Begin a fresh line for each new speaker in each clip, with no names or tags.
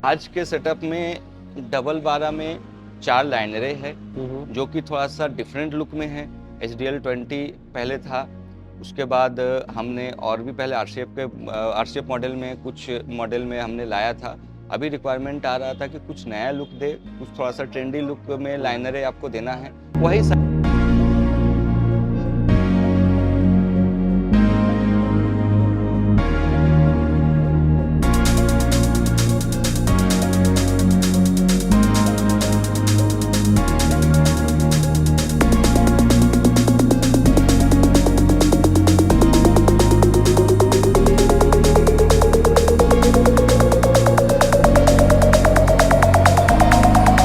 आज के सेटअप में डबल 12 में 4 लाइनरें है जो कि थोड़ा सा डिफरेंट लुक में है। HDL20 पहले था, उसके बाद हमने और भी पहले आरसीएफ मॉडल में कुछ मॉडल में हमने लाया था। अभी रिक्वायरमेंट आ रहा था कि कुछ नया लुक दे, कुछ थोड़ा सा ट्रेंडी लुक में लाइनरें आपको देना है, वही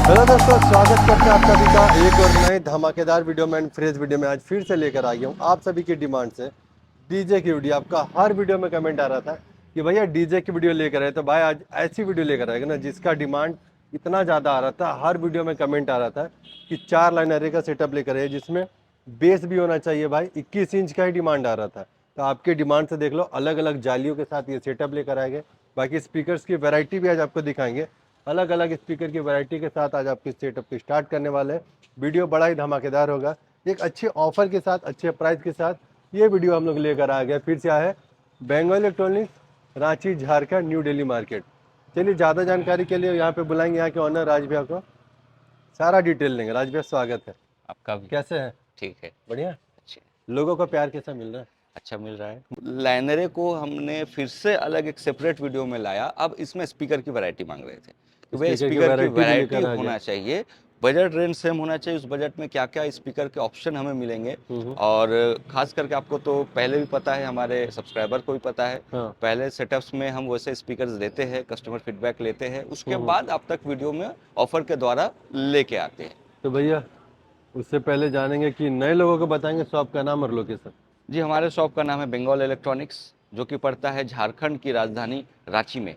हेलो दोस्तों, स्वागत करते हैं आप सभी का एक और नए धमाकेदार वीडियो में फ्रेश वीडियो में। आज फिर से लेकर आ गया हूँ आप सभी की डिमांड से डीजे की वीडियो। आपका हर वीडियो में कमेंट आ रहा था कि भैया डीजे की वीडियो लेकर आए, तो भाई आज ऐसी वीडियो लेकर आएगा ना जिसका डिमांड इतना ज़्यादा आ रहा था। हर वीडियो में कमेंट आ रहा था कि 4 लाइन अरे का सेटअप लेकर आए जिसमें बेस भी होना चाहिए। भाई 21 इंच का ही डिमांड आ रहा था, तो आपके डिमांड से देख लो अलग अलग जालियों के साथ ये सेटअप लेकर आएंगे। बाकी स्पीकर्स की वैरायटी भी आज आपको दिखाएंगे, अलग अलग स्पीकर की वैरायटी के साथ आज आपके सेटअप की स्टार्ट करने वाले हैं। वीडियो बड़ा ही धमाकेदार होगा, एक अच्छे ऑफर के साथ, अच्छे प्राइस के साथ ये वीडियो हम लोग लेकर आ गए। फिर से आया है Bengal electronics, Ranchi, Jharkhand, new Delhi market. चलिए ज़्यादा जानकारी के लिए यहाँ पे बुलाएंगे यहाँ के ऑनर राज भैया को, सारा डिटेल लेंगे। राज भैया स्वागत है
आपका भी।
कैसे है?
ठीक है,
बढ़िया।
अच्छे
लोगों का प्यार कैसा मिल रहा है?
अच्छा मिल रहा है। लाइनरे को हमने फिर से अलग एक सेपरेट वीडियो में लाया। अब इसमें स्पीकर की वैरायटी मांग रहे थे कि भाई
स्पीकर की
स्पीकर की
वैरायटी भी
वैरायटी
लेकर आ गया।
होना चाहिए, बजट रेंज सेम होना चाहिए। उस बजट में क्या क्या स्पीकर के ऑप्शन हमें मिलेंगे, और खास करके आपको तो पहले भी पता है, हमारे सब्सक्राइबर को भी पता है,
हाँ।
पहले सेटअप्स में हम वैसे स्पीकर्स देते हैं, कस्टमर फीडबैक लेते हैं, उसके बाद आप तक वीडियो में ऑफर के द्वारा लेके आते हैं।
तो भैया उससे पहले जानेंगे कि नए लोगों को बताएंगे शॉप का नाम और लोकेशन।
जी, हमारे शॉप का नाम है बंगाल इलेक्ट्रॉनिक्स, जो कि पड़ता है झारखंड की राजधानी रांची में।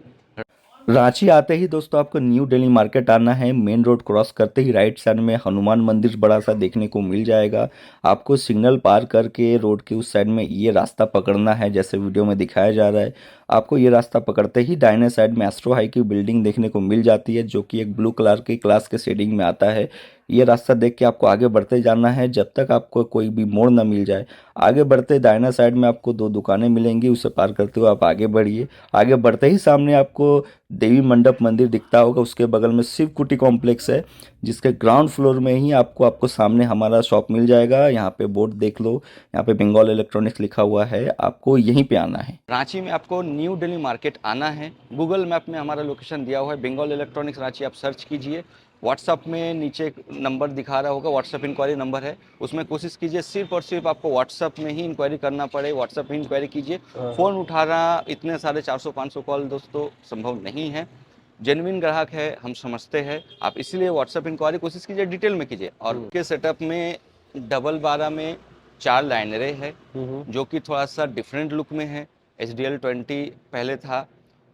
रांची आते ही दोस्तों आपको न्यू दिल्ली मार्केट आना है। मेन रोड क्रॉस करते ही राइट साइड में हनुमान मंदिर बड़ा सा देखने को मिल जाएगा। आपको सिग्नल पार करके रोड के उस साइड में ये रास्ता पकड़ना है, जैसे वीडियो में दिखाया जा रहा है। आपको ये रास्ता पकड़ते ही दाहिने साइड में एस्ट्रो हाई की बिल्डिंग देखने को मिल जाती है, जो कि एक ब्लू कलर की क्लास के शेडिंग में आता है। ये रास्ता देख के आपको आगे बढ़ते जाना है जब तक आपको कोई भी मोड़ ना मिल जाए। आगे बढ़ते दाहिना साइड में आपको 2 दुकानें मिलेंगी, उसे पार करते हुए आप आगे बढ़िए। आगे बढ़ते ही सामने आपको देवी मंडप मंदिर दिखता होगा, उसके बगल में शिव कुटी कॉम्प्लेक्स है, जिसके ग्राउंड फ्लोर में ही आपको सामने हमारा शॉप मिल जाएगा। यहाँ पे बोर्ड देख लो, यहाँ पे बंगाल इलेक्ट्रॉनिक्स लिखा हुआ है, आपको यहीं पे आना है।
रांची में आपको न्यू दिल्ली मार्केट आना है। गूगल मैप में हमारा लोकेशन दिया हुआ है, बंगाल इलेक्ट्रॉनिक्स रांची, आप सर्च कीजिए। व्हाट्सअप में नीचे एक नंबर दिखा रहा होगा, व्हाट्सअप इंक्वायरी नंबर है, उसमें कोशिश कीजिए सिर्फ और सिर्फ आपको व्हाट्सअप में ही इंक्वायरी करना पड़े। व्हाट्सअप में इंक्वायरी कीजिए। फ़ोन उठाना इतने सारे 400-500 कॉल दोस्तों संभव नहीं है। जेन्युइन ग्राहक है, हम समझते हैं, आप इसीलिए व्हाट्सअप इंक्वायरी कोशिश कीजिए, डिटेल में कीजिए। और के सेटअप में डबल 12 में 4 लाइनरें है जो कि थोड़ा सा डिफरेंट लुक में है। HDL20 पहले था,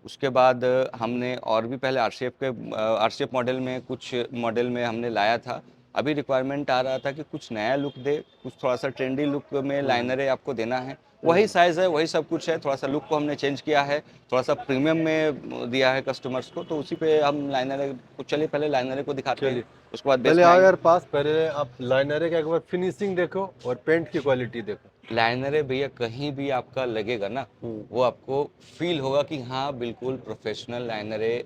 उसके बाद हमने और भी पहले आरसीएफ मॉडल में कुछ मॉडल में हमने लाया था। अभी रिक्वायरमेंट आ रहा था कि कुछ नया लुक दे, कुछ थोड़ा सा ट्रेंडी लुक में लाइनरें आपको देना है, वही साइज़ है, वही सब कुछ है। थोड़ा सा लुक को हमने चेंज किया है, थोड़ा सा प्रीमियम में दिया है कस्टमर्स को, तो उसी पे हम लाइनरें को, चलिए पहले लाइनरें को दिखाते हैं, उसके बाद बेस
पहले
में
आओ
आएंगे।
यार पास, पहले आप लाइनर का एक बार फिनिशिंग देखो और पेंट की क्वालिटी देखो।
लाइनरे भैया कहीं भी आपका लगेगा ना, वो आपको फील होगा कि हाँ बिल्कुल प्रोफेशनल लाइनरे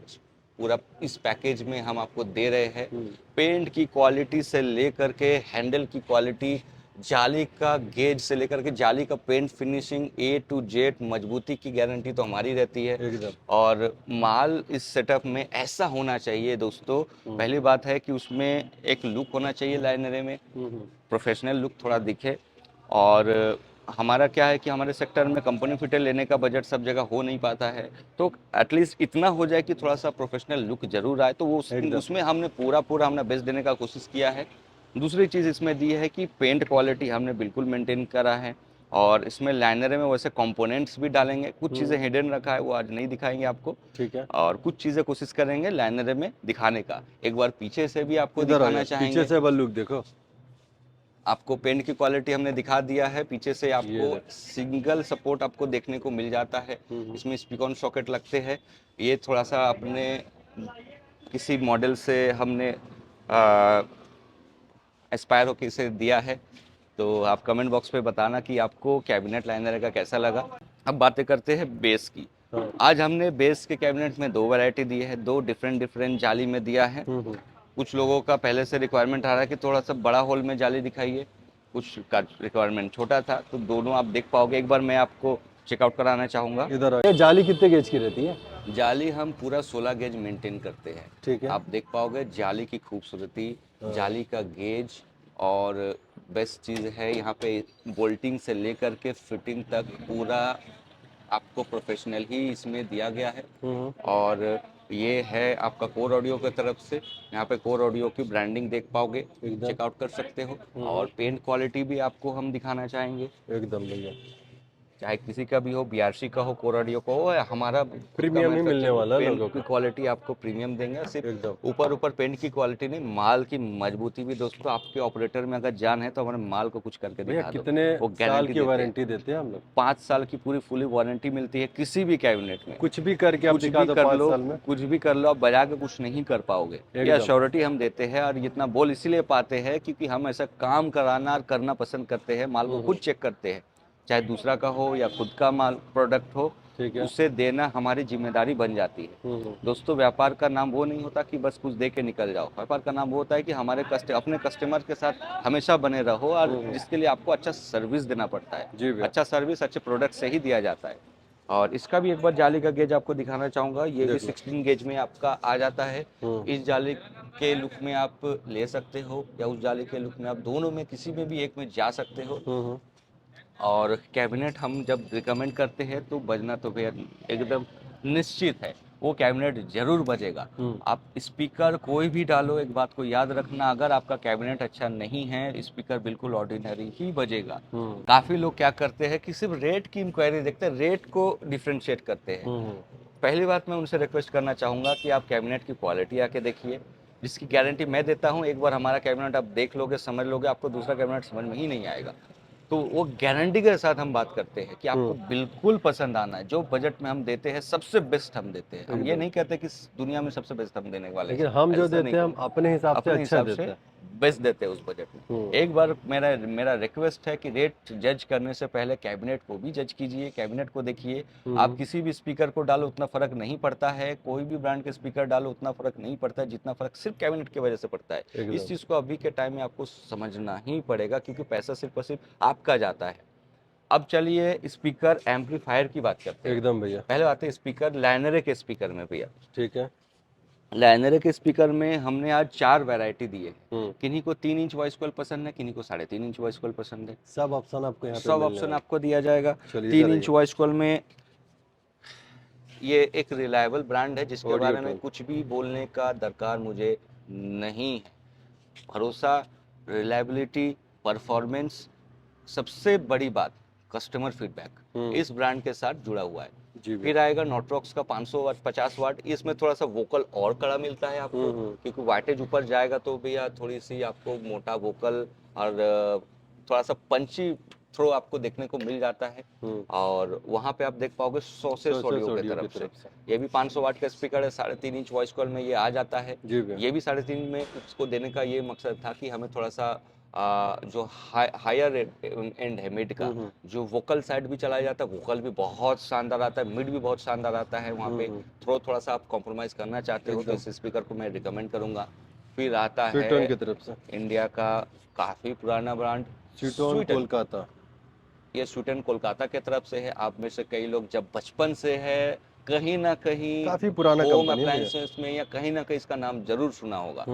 पूरा इस पैकेज में हम आपको दे रहे हैं। पेंट की क्वालिटी से लेकर के हैंडल की क्वालिटी, जाली का गेज से लेकर के जाली का paint finishing, A to Z, मजबूती की गारंटी तो हमारी रहती है।
एकदम।
और माल इस सेटअप में ऐसा होना चाहिए दोस्तों, पहली बात है कि उसमें एक लुक होना चाहिए लाइनरे में, प्रोफेशनल लुक थोड़ा दिखे। और हमारा क्या है कि हमारे सेक्टर में कंपनी फिटर लेने का बजट सब जगह हो नहीं पाता है, तो एटलीस्ट इतना हो जाए कि थोड़ा सा प्रोफेशनल लुक जरूर आए, तो वो
एकदम।
उसमें हमने पूरा हमने बेस्ट देने का कोशिश किया है। दूसरी चीज़ इसमें दी है कि पेंट क्वालिटी हमने बिल्कुल मेंटेन करा है। और इसमें लाइनर में वैसे कंपोनेंट्स भी डालेंगे, कुछ चीज़ें हिडन रखा है, वो आज नहीं दिखाएंगे आपको,
ठीक है।
और कुछ चीज़ें कोशिश करेंगे लाइनर में दिखाने का। एक बार पीछे से भी आपको
इधर आओ
दिखाना
यार, पीछे
चाहेंगे।
से बल लुक देखो।
आपको पेंट की क्वालिटी हमने दिखा दिया है, पीछे से
ये
आपको
देखो।
सिंगल सपोर्ट आपको देखने को मिल जाता है। इसमें स्पीकर ऑन सॉकेट लगते हैं। ये थोड़ा सा अपने किसी मॉडल से हमने एस्पायर होकर इसे दिया है, तो आप कमेंट बॉक्स पे बताना कि आपको कैबिनेट लाइनर का कैसा लगा। अब बातें करते हैं बेस की।
हाँ।
आज हमने बेस के कैबिनेट में 2 वैरायटी दी है, 2 डिफरेंट जाली में दिया है। कुछ लोगों का पहले से रिक्वायरमेंट आ रहा है कि थोड़ा सा बड़ा होल में जाली दिखाइए, कुछ का रिक्वायरमेंट छोटा था, तो दोनों आप देख पाओगे। एक बार मैं आपको चेकआउट कराना चाहूँगा।
इधर ये जाली कितने गेज की रहती है?
जाली हम पूरा 16 गेज मेंटेन करते हैं।
ठीक है।
आप देख पाओगे जाली की खूबसूरती, जाली का गेज, और बेस्ट चीज़ है यहाँ पे बोल्टिंग से लेकर के फिटिंग तक पूरा आपको प्रोफेशनल ही इसमें दिया गया है। और ये है आपका कोर ऑडियो की तरफ से, यहाँ पे कोर ऑडियो की ब्रांडिंग देख पाओगे, चेकआउट कर सकते हो। और पेंट क्वालिटी भी आपको हम दिखाना चाहेंगे,
एकदम भैया
चाहे किसी का भी हो, बीआरसी का हो, कोर ऑडियो का हो, या हमारा
प्रीमियम ही मिलने वाला है लोगों
पेंट की क्वालिटी आपको प्रीमियम देंगे।
एकदम।
सिर्फ ऊपर पेंट की क्वालिटी नहीं, माल की मजबूती भी दोस्तों, आपके ऑपरेटर में अगर जान है तो हमारे माल को कुछ करके
भैया
दिखा दो।
कितने
वो
साल
गारंटी
की
देते हैं।
वारंटी देते हैं हम लोग?
5 साल की पूरी फुली वारंटी मिलती है किसी भी कैबिनेट में।
कुछ भी करके आप
कुछ
दिखा
भी
दो
कर
5
लो,
साल में।
कुछ भी कर लो, आप बजा के कुछ नहीं कर पाओगे। ये
एकदम।
अश्योरिटी हम देते हैं, और इतना बोल इसीलिए पाते हैं क्योंकि हम ऐसा काम कराना और करना पसंद करते हैं। माल को खुद चेक करते हैं, चाहे दूसरा का हो या खुद का माल प्रोडक्ट हो,
ठीक है।
उसे देना हमारी जिम्मेदारी बन जाती है। दोस्तों, व्यापार का नाम वो नहीं होता कि बस कुछ दे के निकल जाओ। व्यापार का नाम वो होता है कि हमारे अपने कस्टमर के साथ हमेशा बने रहो, और जिसके लिए आपको अच्छा सर्विस देना पड़ता
जी
है।
भैया।
अच्छा सर्विस अच्छे प्रोडक्ट से ही दिया जाता है। और इसका भी एक बार जाली का गेज आपको दिखाना चाहूँगा। ये भी
देखो।
16 गेज में आपका आ जाता है। इस जाली के लुक में आप ले सकते हो, या उस जाली के लुक में आप दोनों में किसी में भी एक में जा सकते हो। और कैबिनेट हम जब रिकमेंड करते हैं तो बजना तो भैया एकदम निश्चित है, वो कैबिनेट जरूर बजेगा। आप स्पीकर कोई भी डालो, एक बात को याद रखना, अगर आपका कैबिनेट अच्छा नहीं है, स्पीकर बिल्कुल ऑर्डिनरी ही बजेगा। काफी लोग क्या करते हैं कि सिर्फ रेट की इंक्वायरी देखते हैं, रेट को डिफ्रेंशिएट करते हैं। पहली बात मैं उनसे रिक्वेस्ट करना चाहूँगा कि आप कैबिनेट की क्वालिटी आके देखिए, जिसकी गारंटी मैं देता हूँ। एक बार हमारा कैबिनेट आप देख लोगे, समझ लोगे, आपको दूसरा कैबिनेट समझ में ही नहीं आएगा। तो वो गारंटी के साथ हम बात करते हैं कि आपको बिल्कुल पसंद आना है। जो बजट में हम देते हैं सबसे बेस्ट हम देते हैं। हम ये नहीं कहते कि दुनिया में सबसे बेस्ट हम देने वाले
लेकिन
हैं,
हम जो
ऐसा नहीं
देते हैं हम
कहते।
अपने हिसाब से
अपने
अच्छा
हिसाब
देते
से
हैं।
बेस्ट देते हैं उस बजट में। एक बार मेरा रिक्वेस्ट है कि रेट जज करने से पहले कैबिनेट को भी जज कीजिए, कैबिनेट को देखिए। आप किसी भी स्पीकर को डालो उतना फर्क नहीं पड़ता है, कोई भी ब्रांड के स्पीकर डालो उतना फर्क नहीं पड़ता है जितना फर्क सिर्फ कैबिनेट की वजह से पड़ता है।
एकदम।
इस चीज़ को अभी के टाइम में आपको समझना ही पड़ेगा, क्योंकि पैसा सिर्फ और सिर्फ आपका जाता है। अब चलिए स्पीकर एम्पलीफायर की बात करते हैं।
एकदम भैया।
पहले आते हैं स्पीकर लाइनरे के स्पीकर में भैया।
ठीक है।
लाइनरे के स्पीकर में हमने आज 4 वैरायटी दी है। किन्हीं को 3 इंच वॉइस कॉल पसंद है, किन्हीं को 3.5 इंच वॉइस कॉल पसंद है।
सब ऑप्शन आपको यहाँ पे
सब
मिलने
ऑप्शन
वाला
आपको दिया जाएगा।
है। चलिए
3
इधर
इंच वॉइस कॉल में ये एक रिलायबल ब्रांड है, जिसके
ऑडियो
बारे में
टोन।
कुछ भी बोलने का दरकार मुझे नहीं है। भरोसा, रिलायबिलिटी, परफॉर्मेंस, सबसे बड़ी बात कस्टमर फीडबैक इस ब्रांड के साथ जुड़ा हुआ है।
जी
फिर आएगा नोट्रॉक्स का 500 वाट 50 वाट। इसमें थोड़ा सा वोकल और कड़ा मिलता है आपको, क्योंकि वाटेज ऊपर जाएगा तो भैया थोड़ी सी आपको मोटा वोकल और थोड़ा सा पंची थ्रो आपको देखने को मिल जाता है। और वहाँ पे आप देख पाओगे सोसेस ऑडियो की तरफ से। ये भी 500 वाट का स्पीकर है, 3.5 इंच वॉइस कॉल में ये आ जाता है।
जी भैया।
ये भी 3.5 में उसको देने का ये मकसद था कि हमें थोड़ा सा जो हायर एंड है मिड का, जो वोकल साइड भी चलाया जाता है, वोकल भी बहुत शानदार आता है, मिड भी बहुत शानदार आता है। वहाँ पे थोड़ा सा आप कॉम्प्रोमाइज़ करना चाहते हो तो इस स्पीकर को मैं रिकमेंड करूँगा। फिर आता है
स्वीटोन की तरफ से
इंडिया का काफ़ी पुराना ब्रांड
स्वीटोन कोलकाता।
ये स्वीटन कोलकाता की तरफ से है। आप में से कई लोग जब बचपन से है, कहीं ना कहीं
काफी पुराना
होम
कंपनी है भैया।
अप्लायंसेस में या कहीं ना कहीं इसका नाम जरूर सुना होगा।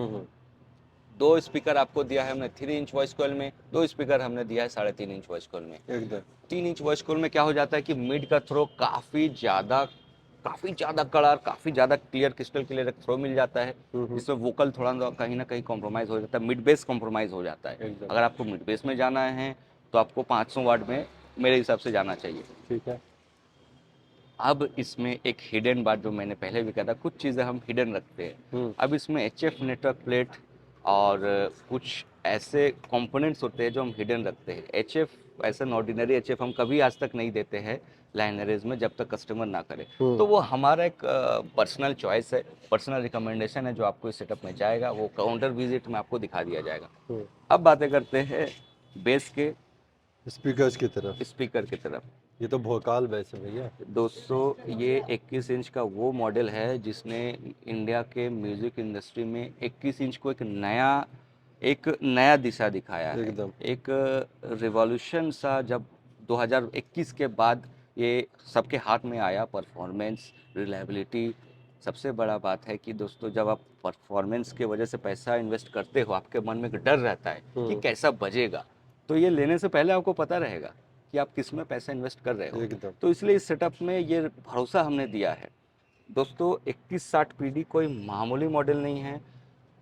2 स्पीकर आपको दिया है हमने 3 इंच वॉइस कॉइल में, 2 स्पीकर हमने दिया है 3.5 इंच वॉइस कॉइल में।
एकदम।
3 इंच वॉइस कॉइल में क्या हो जाता है कि मिड का थ्रो काफी ज्यादा कड़ा, काफी ज्यादा क्लियर, क्रिस्टल क्लियर थ्रो मिल जाता है। इसमें वोकल थोड़ा कहीं ना कहीं कॉम्प्रोमाइज हो जाता है, मिड बेस कॉम्प्रोमाइज हो जाता है।
एकदम।
अगर आपको मिड बेस में जाना है तो आपको 500 वाट में मेरे हिसाब से जाना चाहिए।
ठीक है।
अब इसमें एक हिडन बात जो मैंने पहले भी कहा था, कुछ चीज़ें हम हिडन रखते हैं। अब इसमें HF नेटवर्क प्लेट और कुछ ऐसे कंपोनेंट्स होते हैं जो हम हिडन रखते हैं। HF ऐसा ऑर्डिनरी HF हम कभी आज तक नहीं देते हैं, लाइनरेज में जब तक कस्टमर ना करे। तो वो हमारा एक पर्सनल चॉइस है, पर्सनल रिकमेंडेशन है जो आपको इस सेटअप में जाएगा, वो काउंटर विजिट में आपको दिखा दिया जाएगा। अब बातें करते हैं बेस के
स्पीकर्स की तरफ।
स्पीकर की तरफ।
ये तो भोकाल बेस है भैया।
दोस्तों ये 21 इंच का वो मॉडल है जिसने इंडिया के म्यूजिक इंडस्ट्री में 21 इंच को एक नया दिशा दिखाया है।
एकदम।
एक रिवॉल्यूशन सा जब 2021 के बाद ये सबके हाथ में आया, परफॉर्मेंस, रिलायबिलिटी। सबसे बड़ा बात है कि दोस्तों जब आप परफॉर्मेंस के वजह से पैसा इन्वेस्ट करते हो, आपके मन में एक डर रहता है कि कैसा बजेगा, तो ये लेने से पहले आपको पता रहेगा कि आप किस में पैसा इन्वेस्ट कर रहे हो।
एकदम।
तो इसलिए इस सेटअप में ये भरोसा हमने दिया है। दोस्तों 2160 पीडी कोई मामूली मॉडल नहीं है,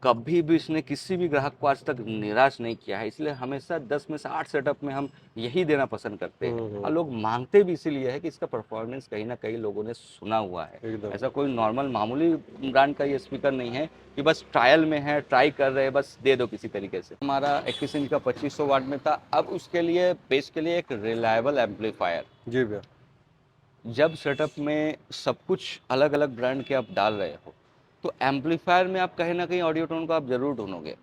कभी भी इसने किसी भी ग्राहक को आज तक निराश नहीं किया है। इसलिए हमेशा 10 में से 8 सेटअप में हम यही देना पसंद करते हैं। और लोग मांगते भी इसीलिए है कि इसका परफॉर्मेंस कहीं ना कहीं लोगों ने सुना हुआ है।
एकदम।
ऐसा कोई नॉर्मल मामूली ब्रांड का ये स्पीकर नहीं है कि बस ट्रायल में है, ट्राई कर रहे हैं, बस दे दो किसी तरीके से। हमारा 21 इंच का 2500 वाट में था। अब उसके लिए बेस के लिए एक रिलायबल एम्पलीफायर।
जी भैया।
जब सेटअप में सब कुछ अलग अलग ब्रांड के आप डाल रहे हो, तो एम्पलीफायर में आप कहीं ना कहीं ऑडियो टोन को आप जरूर ढूंढोगे।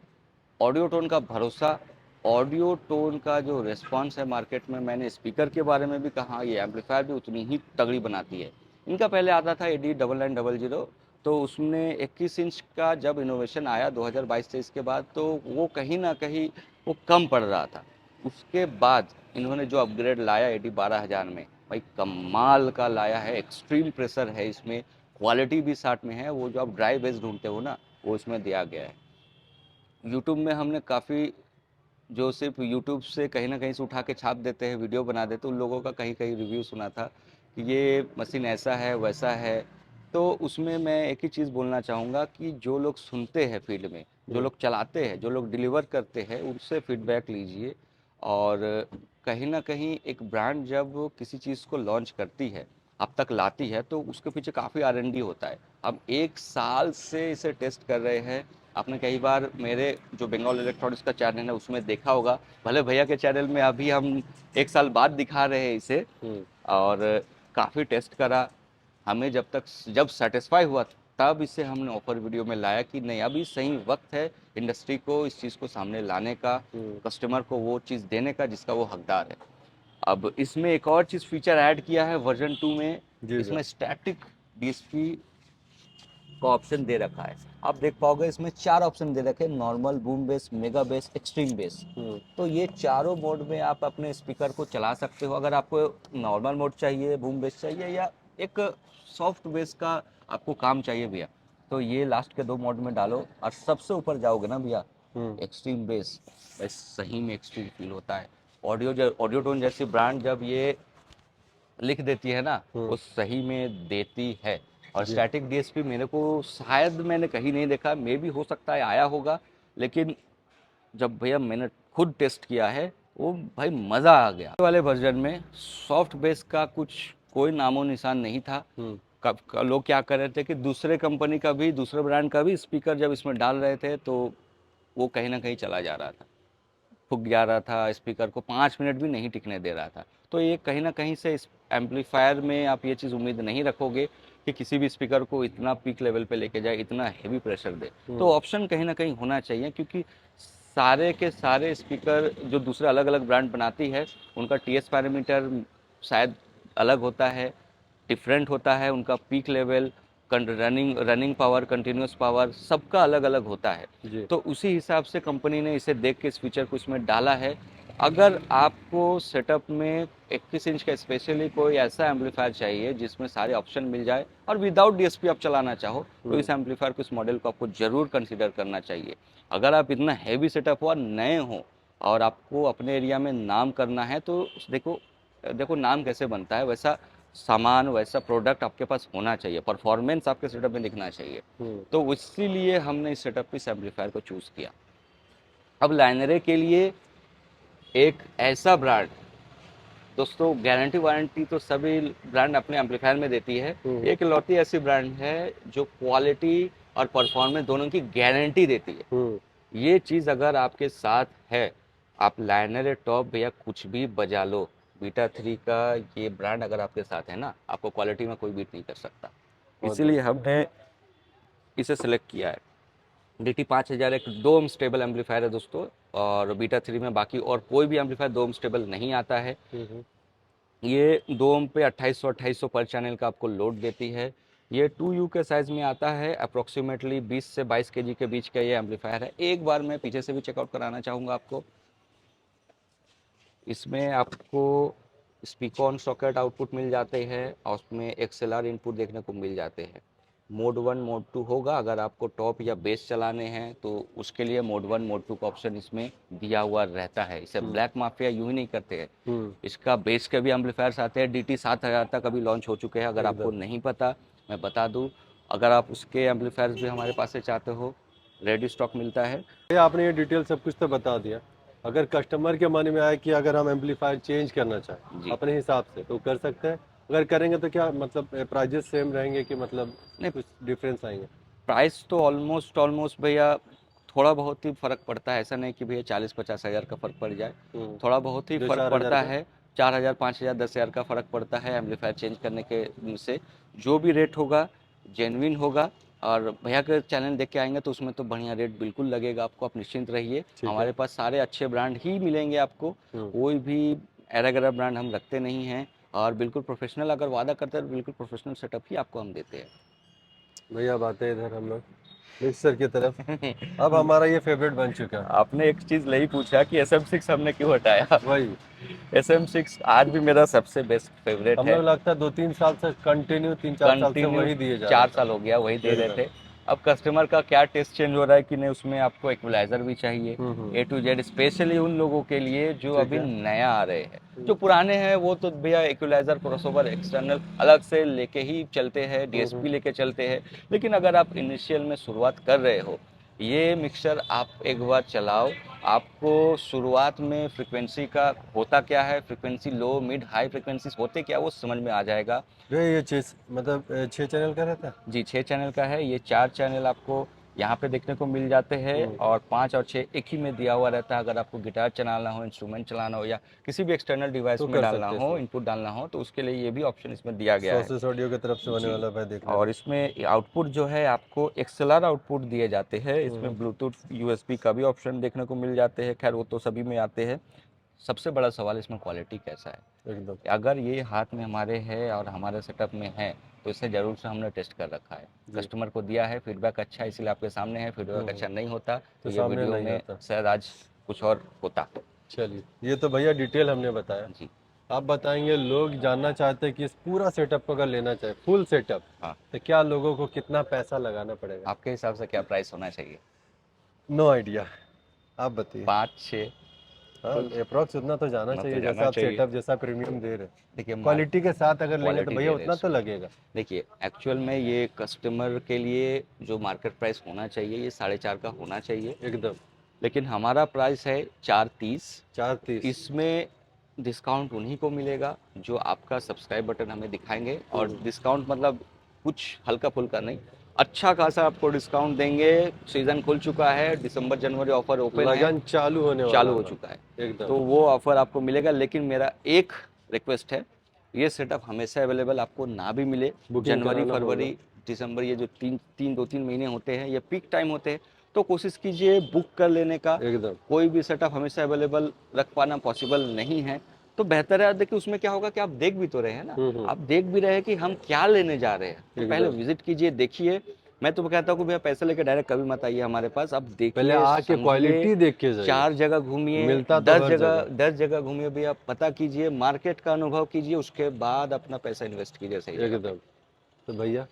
ऑडियो टोन का भरोसा, ऑडियो टोन का जो रिस्पांस है मार्केट में, मैंने स्पीकर के बारे में भी कहा, ये एम्पलीफायर भी उतनी ही तगड़ी बनाती है। इनका पहले आता था AD9900, तो उसने 21 इंच का जब इनोवेशन आया 2022-23 के बाद, तो वो कहीं ना कहीं वो कम पड़ रहा था। उसके बाद इन्होंने जो अपग्रेड लाया AD12000 में, भाई कमाल का लाया है। एक्सट्रीम प्रेशर है इसमें, क्वालिटी भी साथ में है। वो जो आप ड्राई बेस ढूंढते हो ना, वो इसमें दिया गया है। यूट्यूब में हमने काफ़ी, जो सिर्फ यूट्यूब से कहीं ना कहीं से उठा के छाप देते हैं, वीडियो बना देते, उन लोगों का कहीं कहीं रिव्यू सुना था कि ये मशीन ऐसा है वैसा है। तो उसमें मैं एक ही चीज़ बोलना चाहूँगा कि जो लोग सुनते हैं फील्ड में, जो लोग चलाते हैं, जो लोग डिलीवर करते हैं, उनसे फीडबैक लीजिए। और कहीं ना कहीं एक ब्रांड जब किसी चीज़ को लॉन्च करती है, अब तक लाती है, तो उसके पीछे काफ़ी R&D होता है। हम 1 साल से इसे टेस्ट कर रहे हैं। आपने कई बार मेरे जो बंगाल इलेक्ट्रॉनिक्स का चैनल है उसमें देखा होगा, भले भैया के चैनल में अभी हम 1 साल बाद दिखा रहे हैं इसे। और काफ़ी टेस्ट करा, हमें जब सेटिस्फाई हुआ तब इसे हमने ऑफर वीडियो में लाया कि नहीं, अभी सही वक्त है इंडस्ट्री को इस चीज़ को सामने लाने का, कस्टमर को वो चीज़ देने का जिसका वो हकदार है। अब इसमें एक और चीज़ फीचर ऐड किया है वर्जन 2 में, इसमें स्टैटिक DSP का ऑप्शन दे रखा है। आप देख पाओगे इसमें 4 ऑप्शन दे रखे हैं, normal, boom base, mega base, extreme base. तो ये चारों मोड में आप अपने स्पीकर को चला सकते हो। अगर आपको नॉर्मल मोड चाहिए, बूम बेस चाहिए, या एक सॉफ्ट बेस का आपको काम चाहिए भैया, तो ये लास्ट के 2 मोड में डालो। और सबसे ऊपर जाओगे ना भैया, एक्सट्रीम बेस, बस सही में एक्सट्रीम फील होता है। ऑडियो टोन जैसी ब्रांड जब ये लिख देती है ना, वो सही में देती है। और स्टैटिक DSP मेरे को शायद मैंने कहीं नहीं देखा, मे भी हो सकता है आया होगा, लेकिन जब भैया मैंने खुद टेस्ट किया है, वो भाई मज़ा आ गया। वाले वर्जन में सॉफ्ट बेस का कुछ कोई नामो निशान नहीं था। लोग क्या कर रहे थे कि दूसरे कंपनी का भी, दूसरे ब्रांड का भी स्पीकर जब इसमें डाल रहे थे, तो वो कहीं ना कहीं चला जा रहा था, फूक जा रहा था, स्पीकर को 5 मिनट भी नहीं टिकने दे रहा था। तो ये कहीं ना कहीं से इस एम्पलीफायर में आप ये चीज़ उम्मीद नहीं रखोगे कि किसी भी स्पीकर को इतना पीक लेवल पे लेके जाए, इतना हेवी प्रेशर दे। तो ऑप्शन कहीं ना कहीं होना चाहिए, क्योंकि सारे के सारे स्पीकर जो दूसरे अलग अलग ब्रांड बनाती है, उनका TS पैरामीटर शायद अलग होता है, डिफरेंट होता है, उनका peak level, running power, continuous power, सबका अलग अलग होता है। तो उसी हिसाब से कंपनी ने इसे देख के इस फीचर को इसमें डाला है। अगर आपको सेटअप में 21 इंच का स्पेशली कोई ऐसा एम्पलीफायर चाहिए जिसमें सारे ऑप्शन मिल जाए और विदाउट DSP आप चलाना चाहो, तो इस एम्पलीफायर को, इस मॉडल को आपको जरूर कंसीडर करना चाहिए। अगर आप इतना हैवी सेटअप हो और नए हो और आपको अपने एरिया में नाम करना है, तो देखो नाम कैसे बनता है, वैसा सामान, वैसा प्रोडक्ट आपके पास होना चाहिए, परफॉर्मेंस आपके सेटअप में दिखना चाहिए। तो इसीलिए हमने इस सेटअप पे इस एम्पलीफायर को चूज़ किया। अब लाइनरे के लिए एक ऐसा ब्रांड, दोस्तों गारंटी वारंटी तो सभी ब्रांड अपने एम्पलीफायर में देती है, एक इकलौती ऐसी ब्रांड है जो क्वालिटी और परफॉर्मेंस दोनों की गारंटी देती है। ये चीज़ अगर आपके साथ है, आप लाइनरे टॉप भैया कुछ भी बजा लो, बीटा 3 का ये ब्रांड अगर आपके साथ है ना, आपको क्वालिटी में कोई बीट नहीं कर सकता।
बहुत
इसीलिए हमने इसे सेलेक्ट किया है। DT 5000 एक 2 ओम स्टेबल एम्पलीफायर है दोस्तों, और बीटा 3 में बाकी और कोई भी एम्पलीफायर 2 ओम स्टेबल नहीं आता है। ये 2 ओम पे 2800 पर चैनल का आपको लोड देती है। ये 2U के साइज़ में आता है, अप्रोक्सीमेटली 20 से 22 केजी के बीच का ये एम्पलीफायर है। एक बार मैं पीछे से भी चेकआउट कराना चाहूँगा आपको। इसमें आपको स्पीकर सॉकेट आउटपुट मिल जाते हैं और उसमें XLR इनपुट देखने को मिल जाते हैं। मोड 1 मोड 2 होगा, अगर आपको टॉप या बेस चलाने हैं तो उसके लिए मोड 1 मोड 2 का ऑप्शन इसमें दिया हुआ रहता है। इसे ब्लैक माफिया यूं ही नहीं करते हैं। इसका बेस के भी एम्पलीफायर्स आते हैं, DT 7000 तक अभी लॉन्च हो चुके हैं। अगर आपको नहीं पता मैं बता दूं, अगर आप उसके एम्पलीफायर्स भी हमारे पास से चाहते हो, रेडी स्टॉक मिलता है।
ये आपने ये डिटेल सब कुछ तो बता दिया। अगर कस्टमर के मन में आए कि अगर हम एम्पलीफायर चेंज करना चाहें
जी।
अपने हिसाब से तो कर सकते हैं। अगर करेंगे तो क्या मतलब प्राइजेस सेम रहेंगे कि मतलब
नहीं,
कुछ डिफरेंस आएंगे?
प्राइस तो ऑलमोस्ट भैया थोड़ा बहुत ही फ़र्क पड़ता है। ऐसा नहीं कि भैया 40-50 हज़ार का फ़र्क पड़ जाए। थोड़ा बहुत ही
जो
फ़र्क
4000
पड़ता
का?
है। 4000, 5000, 10,000 का फ़र्क पड़ता है एम्पलीफायर चेंज करने के से। जो भी रेट होगा जेन्युइन होगा, और भैया का चैनल देख के आएंगे तो उसमें तो बढ़िया रेट बिल्कुल लगेगा आपको। आप निश्चिंत रहिए,
ठीक है।
हमारे पास सारे अच्छे ब्रांड ही मिलेंगे आपको। कोई भी एरा गैरा ब्रांड हम रखते नहीं हैं, और बिल्कुल प्रोफेशनल अगर वादा करते हैं तो बिल्कुल प्रोफेशनल सेटअप ही आपको हम देते हैं।
भैया अब आते हैं इधर हम लोग मिक्सर की तरफ। अब हमारा ये फेवरेट बन चुका है।
आपने एक चीज नहीं पूछा कि SM6 हमने क्यों हटाया।
वही
SM6 आज भी मेरा सबसे बेस्ट फेवरेट
हम
है।
लोग लगता है 2-3 साल से कंटिन्यू 3-4 साल से
कंटिन्यू
वही दिए जा
4
रहे
साल हो गया वही दे रहे
एकदम।
थे। अब कस्टमर का क्या टेस्ट चेंज हो रहा है कि नहीं, उसमें आपको इक्वलाइजर भी चाहिए। A to Z स्पेशली उन लोगों के लिए जो
ठीक
अभी
है।
नया आ रहे हैं। जो पुराने हैं वो तो भैया इक्वलाइजर क्रॉसओवर एक्सटर्नल अलग से लेके ही चलते हैं, DSP लेके चलते हैं। लेकिन अगर आप इनिशियल में शुरुआत कर रहे हो, ये मिक्सर आप एक बार चलाओ, आपको शुरुआत में फ्रीक्वेंसी का होता क्या है, फ्रीक्वेंसी लो मिड हाई फ्रीक्वेंसीज होते क्या, वो समझ में आ जाएगा।
भैया ये चीज मतलब 6 चैनल का रहता है?
जी 6 चैनल का है। ये 4 चैनल आपको यहाँ पे देखने को मिल जाते हैं, और 5 और 6 एक ही में दिया हुआ रहता है। अगर आपको गिटार चलाना हो, इंस्ट्रूमेंट चलाना हो, या किसी भी एक्सटर्नल डिवाइस
तो
में
कर
डालना
सकते हैं
हो,
इसमें।
इनपुट डालना हो, तो उसके लिए ये भी ऑप्शन इसमें दिया गया है।
सोर्सेस ऑडियो की तरफ से होने
जी।
वाला भाई देख
और
लेना।
इसमें आउटपुट जो है आपको XLR आउटपुट दिए जाते हैं। इसमें ब्लूटूथ USB का भी ऑप्शन देखने को मिल जाते हैं। खैर वो तो सभी में आते हैं। सबसे बड़ा सवाल इसमें क्वालिटी कैसा है।
एकदम।
अगर ये हाथ में हमारे है और हमारे सेटअप में है तो इसे ज़रूर से हमने टेस्ट कर रखा है, कस्टमर को दिया है, फीडबैक अच्छा है, इसलिए आपके सामने है। फीडबैक अच्छा नहीं होता तो ये
सामने
वीडियो
नहीं
में
आता।
शायद आज कुछ और होता।
चलिए ये तो भैया डिटेल हमने बताया।
जी
आप बताएंगे लोग जानना चाहते हैं कि इस पूरा सेटअप को अगर लेना चाहे फुल सेटअप
हाँ,
तो क्या लोगों को कितना पैसा लगाना पड़ेगा?
आपके हिसाब से क्या प्राइस होना चाहिए?
नो आइडिया, आप बताइए।
5-6
हाँ
कुछ
अप्रोक्स उतना तो जाना
ना तो
चाहिए जैसा
जाना
आप
चाहिए।
सेटअप जैसा प्रीमियम दे रहे हैं।
देखिए
क्वालिटी के साथ अगर लेंगे तो
क्वालिटी
भैया
दे रहे
उतना तो
इसमें।
लगेगा।
देखिए एक्चुअल में ये कस्टमर के लिए जो मार्केट प्राइस होना चाहिए ये 4.5 का होना चाहिए,
एकदम।
लेकिन हमारा प्राइस है 430।
430।
इसमें डिस्काउंट उन्हीं को मिलेगा जो आपका सब्सक्राइब बटन हमें दिखाएंगे, और डिस्काउंट मतलब कुछ हल्का फुल्का नहीं, अच्छा खासा आपको डिस्काउंट देंगे। सीज़न खुल चुका है, दिसंबर जनवरी ऑफर ओपन है,
लगन चालू होने वाला
चालू हो
है
चुका है,
एकदम।
तो वो ऑफर आपको मिलेगा। लेकिन मेरा एक रिक्वेस्ट है, ये सेटअप हमेशा अवेलेबल आपको ना भी मिले।
बुकिंग
जनवरी
कराना होगा।
फरवरी दिसंबर ये जो 2-3 महीने होते हैं ये पीक टाइम होते हैं, तो कोशिश कीजिए बुक कर लेने का।
एकदम।
कोई भी सेटअप हमेशा अवेलेबल रख पाना पॉसिबल नहीं है, तो बेहतर है। देखिए उसमें क्या होगा कि आप देख भी तो रहे हैं ना, आप देख भी रहे हैं कि हम क्या लेने जा रहे हैं, तो पहले
एकदम।
विजिट कीजिए, देखिए। मैं तो कहता हूँ कि भैया पैसे लेके डायरेक्ट कभी मत आइए हमारे पास, आप
पहले
देखिए,
आके
समझिए,
क्वालिटी देख के जाइए।
4 जगह घूमिए,
मिलता तो हर जगह।
10 जगह घूमिए भैया, पता कीजिए, मार्केट का अनुभव कीजिए, उसके बाद अपना पैसा इन्वेस्ट कीजिए सही जगह पे।
एकदम। तो भैया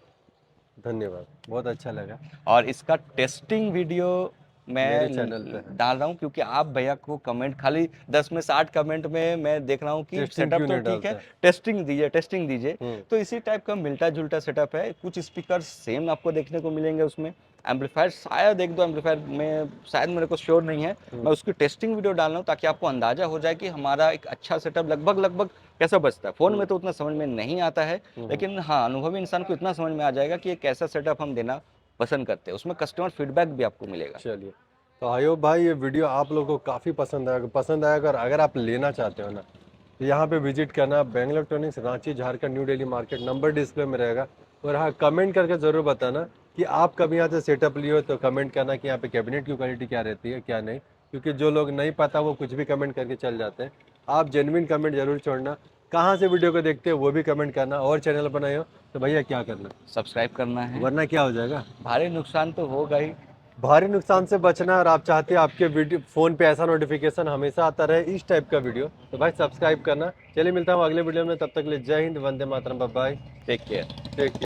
धन्यवाद, बहुत अच्छा लगा।
और इसका टेस्टिंग वीडियो
मेरे
मैं
चैनल पे है।
डाल रहा हूँ, क्योंकि आप भैया को कमेंट खाली 10 में 60 कमेंट में मैं देख रहा हूँ कि
टेस्टिंग
सेटअप
क्यों
तो
नहीं
ठीक है,
डालता?
टेस्टिंग दीजिए, टेस्टिंग दीजिए।
हम्म।
तो इसी टाइप का मिलता जुलता सेटअप है, कुछ स्पीकर सेम आपको देखने को मिलेंगे उसमें। एम्पलीफायर शायद 1-2 एम्पलीफायर में शायद, मेरे को श्योर नहीं है, मैं उसकी टेस्टिंग वीडियो डाल रहा हूँ ताकि आपको अंदाजा हो जाए कि हमारा एक अच्छा सेटअप लगभग लगभग कैसा बचता है। फ़ोन में तो उतना समझ में नहीं आता है, लेकिन हाँ अनुभवी इंसान को इतना समझ में आ जाएगा कि एक ऐसा सेटअप हम देना पसंद करते हैं। उसमें कस्टमर फीडबैक भी आपको मिलेगा।
चलिए तो आयो भाई ये वीडियो आप लोगों को काफ़ी पसंद आएगा। अगर आप लेना चाहते हो ना तो यहाँ पे विजिट करना। Bengal electronics Ranchi Jharkhand new Delhi market, number display में रहेगा। और हाँ, कमेंट करके ज़रूर बताना कि आप कभी यहाँ से सेटअप लिए हो, तो कमेंट करना कि यहाँ पे कैबिनेट की क्वालिटी क्या रहती है क्या नहीं, क्योंकि जो लोग नहीं पता वो कुछ भी कमेंट करके चल जाते हैं। आप जेन्युइन कमेंट जरूर छोड़ना, कहाँ से वीडियो को देखते हो वो भी कमेंट करना। और चैनल बनाए हो तो भैया क्या करना,
सब्सक्राइब करना है,
वरना क्या हो जाएगा,
भारी नुकसान तो होगा ही।
भारी नुकसान से बचना है। और आप चाहते हैं आपके वीडियो फ़ोन पे ऐसा नोटिफिकेशन हमेशा आता रहे इस टाइप का वीडियो, तो भाई सब्सक्राइब करना। चलिए मिलता हूँ अगले वीडियो में, तब तक के लिए Jai Hind, Vande Mataram, bye bye,
take care.
Take care.